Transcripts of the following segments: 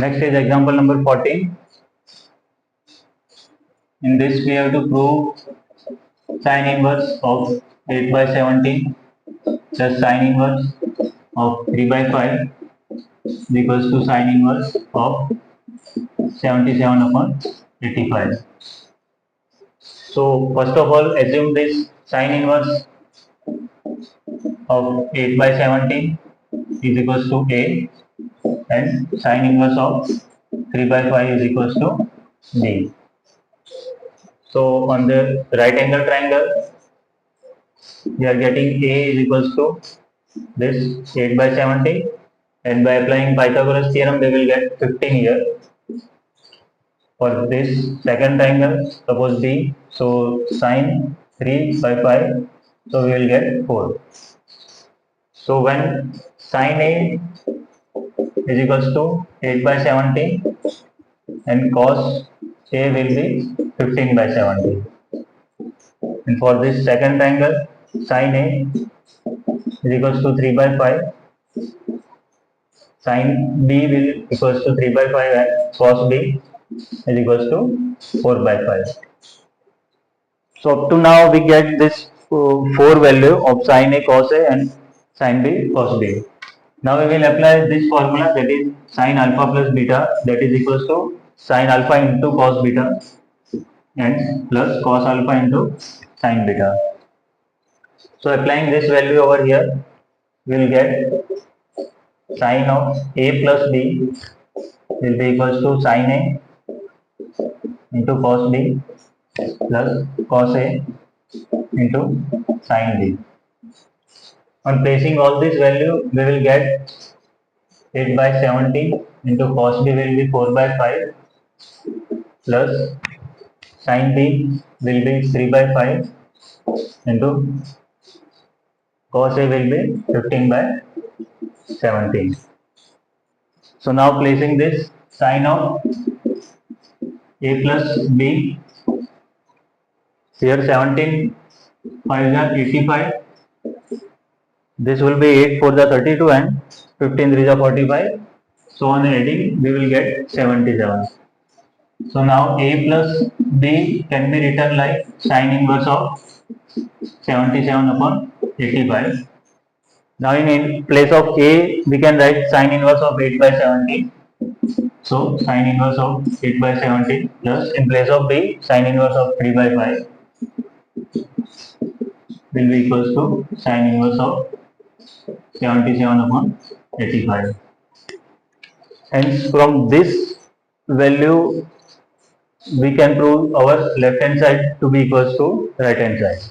Next is example number 14. In this we have to prove sin inverse of 8 by 17 plus sin inverse of 3 by 5 is equals to sin inverse of 77 upon 85. So first of all assume this sin inverse of 8 by 17 is equals to A and sin inverse of 3 by 5 is equals to B. So on the right angle triangle we are getting A is equals to this 8 by 17, and by applying Pythagoras theorem they will get 15 here. For this second triangle suppose B, so sin 3 by 5, so we will get 4. So when sin A is equals to 8 by 17 and cos A will be 15 by 17. And for this second triangle sin A is equals to 3 by 5, sin B will equals to 3 by 5 and cos B is equals to 4 by 5. So up to now we get this 4 value of sin A cos A and sin B cos B. Now we will apply this formula, that is sin alpha plus beta, that is equals to sin alpha into cos beta and plus cos alpha into sin beta. So applying this value over here we will get sin of A plus B will be equals to sin A into cos B plus cos A into sin B. On placing all this value we will get 8 by 17 into cos B will be 4 by 5 plus sin B will be 3 by 5 into cos A will be 15 by 17. So now placing this sin of A plus B, here 17 5 are 85, this will be 8 for the 32 and 15 3 are 45. So on adding we will get 77. So now A plus B can be written like sin inverse of 77 upon 85. Now in place of A we can write sin inverse of 8 by 17. So sin inverse of 8 by 17 plus in place of B sin inverse of 3 by 5 will be equals to sin inverse of 77 upon 85. Hence from this value we can prove our left hand side to be equals to right hand side.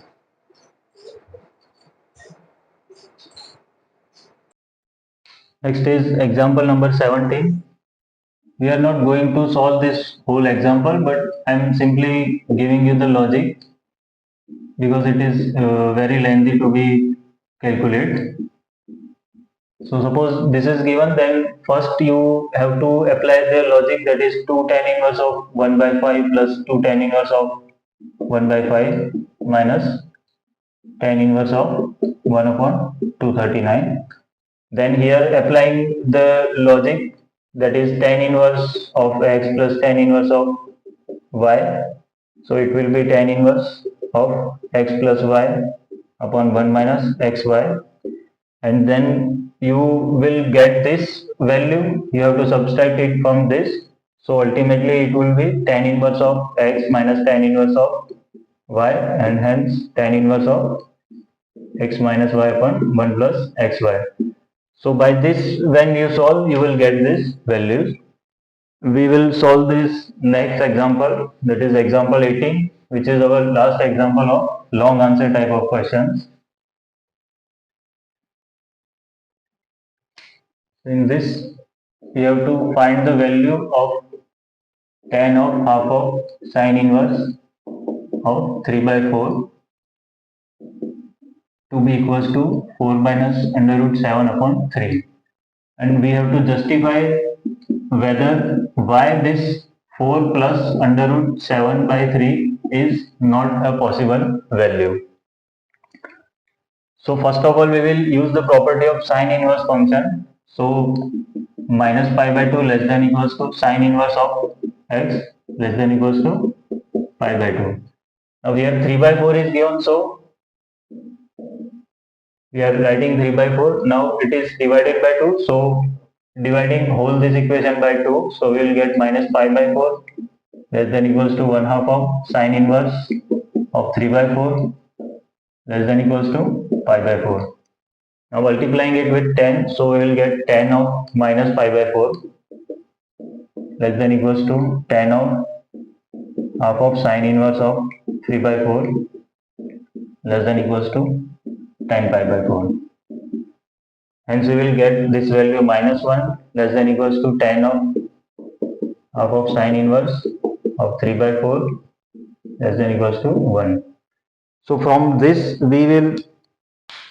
Next is example number 17. We are not going to solve this whole example, but I am simply giving you the logic because it is very lengthy to be calculated. So suppose this is given, then first you have to apply the logic, that is 2 tan inverse of 1 by 5 plus 2 tan inverse of 1 by 5 minus tan inverse of 1 upon 239. Then here applying the logic, that is tan inverse of x plus tan inverse of y. So it will be tan inverse of x plus y upon 1 minus xy, and then you will get this value, you have to subtract it from this. So ultimately it will be tan inverse of x minus tan inverse of y, and hence tan inverse of x minus y upon 1 plus xy. So by this when you solve you will get this values. We will solve this next example, that is example 18, which is our last example of long answer type of questions. In this you have to find the value of tan of half of sin inverse of 3 by 4 to be equals to 4 minus under root 7 upon 3, and we have to justify whether why this 4 plus under root 7 by 3 is not a possible value. So first of all we will use the property of sin inverse function. So minus pi by 2 less than equals to sine inverse of x less than equals to pi by 2. Now here 3 by 4 is given, so we are writing 3 by 4. Now it is divided by 2, so dividing whole this equation by 2, so we will get minus pi by 4 less than equals to 1 half of sine inverse of 3 by 4 less than equals to pi by 4. Now multiplying it with 10, so we will get 10 of minus pi by 4 less than equals to 10 of half of sine inverse of 3 by 4 less than equals to 10 pi by 4. Hence we will get this value minus 1 less than equals to 10 of half of sine inverse of 3 by 4 less than equals to 1. So from this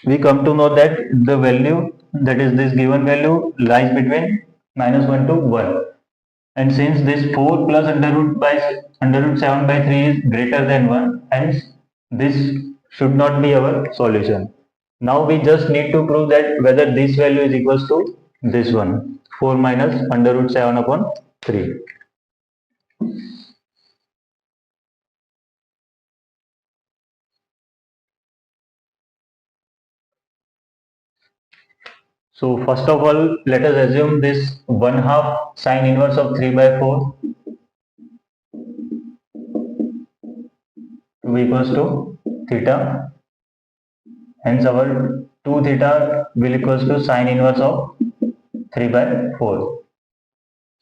we come to know that the value, that is this given value, lies between minus 1 to 1. And since this 4 plus under root 7 by 3 is greater than 1, hence this should not be our solution. Now we just need to prove that whether this value is equals to this one, 4 minus under root 7 upon 3. So first of all, let us assume this 1 half sine inverse of 3 by 4 to be equals to theta. Hence our 2 theta will equals to sine inverse of 3 by 4.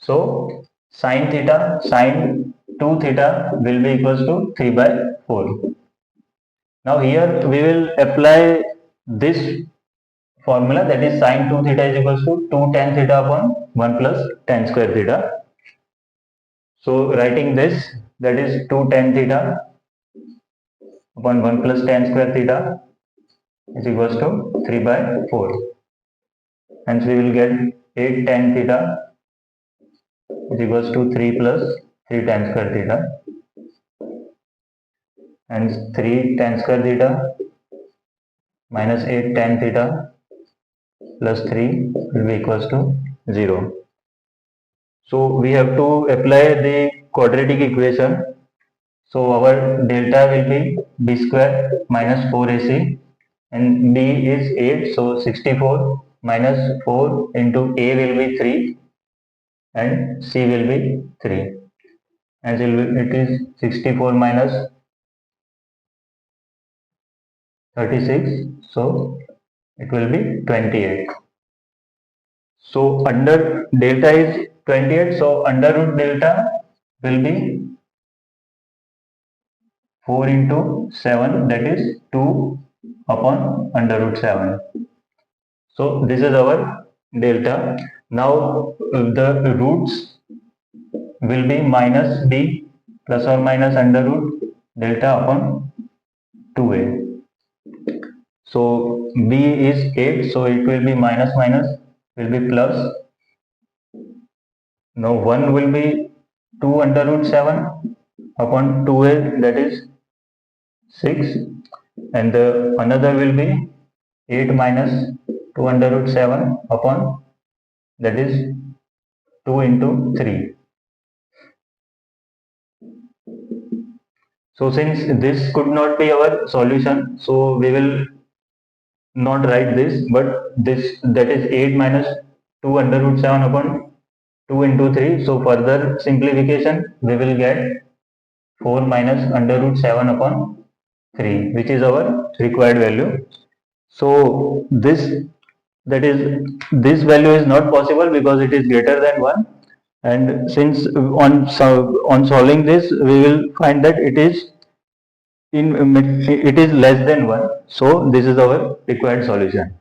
So sine 2 theta will be equals to 3 by 4. Now here we will apply this formula, that is sine 2 theta is equals to 2 tan theta upon 1 plus tan square theta. So writing this, that is 2 tan theta upon 1 plus tan square theta is equals to 3 by 4. Hence we will get 8 tan theta is equals to 3 plus 3 tan square theta, and 3 tan square theta minus 8 tan theta plus 3 will be equals to 0. So we have to apply the quadratic equation. So our delta will be b square minus 4ac, and b is 8, so 64 minus 4 into a will be 3 and c will be 3, and it is 64 minus 36, so it will be 28. So under delta is 28, so under root delta will be 4 into 7, that is 2 upon under root 7. So this is our delta. Now the roots will be minus b plus or minus under root delta upon 2a. So b is 8, so it will be minus minus will be plus. Now 1 will be 2 under root 7 upon 2a, that is 6, and the another will be 8 minus 2 under root 7 upon, that is 2 into 3. So since this could not be our solution, so we will not write this, but this, that is 8 minus 2 under root 7 upon 2 into 3. So further simplification we will get 4 minus under root 7 upon 3, which is our required value. So this value is not possible because it is greater than 1, and since on solving this we will find that it is less than 1, so this is our required solution.